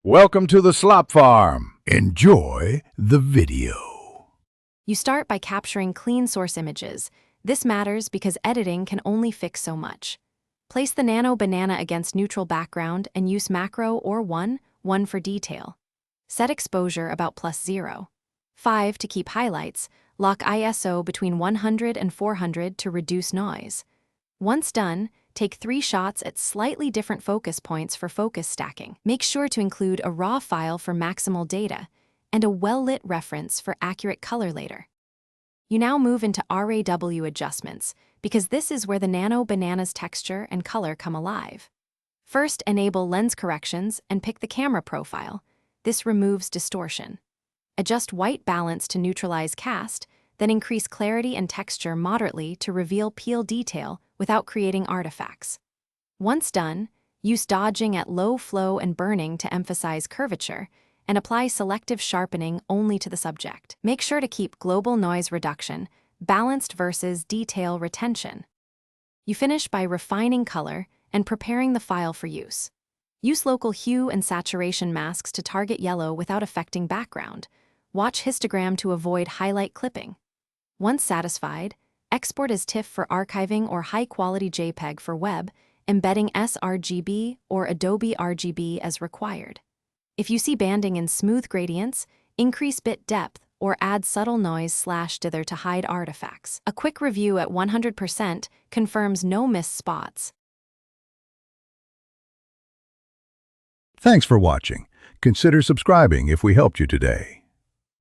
Welcome to the Slop Farm. Enjoy the video. You start by capturing clean source images. This matters because editing can only fix so much. Place the Nano Banana against neutral background and use macro or 1 for detail. Set exposure about +0. 5 to keep highlights. Lock ISO between 100 and 400 to reduce noise. Once done, take 3 shots at slightly different focus points for focus stacking. Make sure to include a raw file for maximal data and a well-lit reference for accurate color later. You now move into RAW adjustments because this is where the Nano Banana's texture and color come alive. First, enable lens corrections and pick the camera profile. This removes distortion. Adjust white balance to neutralize cast, then increase clarity and texture moderately to reveal peel detail without creating artifacts. Once done, use dodging at low flow and burning to emphasize curvature, and apply selective sharpening only to the subject. Make sure to keep global noise reduction balanced versus detail retention. You finish by refining color and preparing the file for use. Use local hue and saturation masks to target yellow without affecting background. Watch histogram to avoid highlight clipping. Once satisfied, export as TIFF for archiving or high-quality JPEG for web, embedding sRGB or Adobe RGB as required. If you see banding in smooth gradients, increase bit depth or add subtle noise/dither to hide artifacts. A quick review at 100% confirms no missed spots. Thanks for watching. Consider subscribing if we helped you today.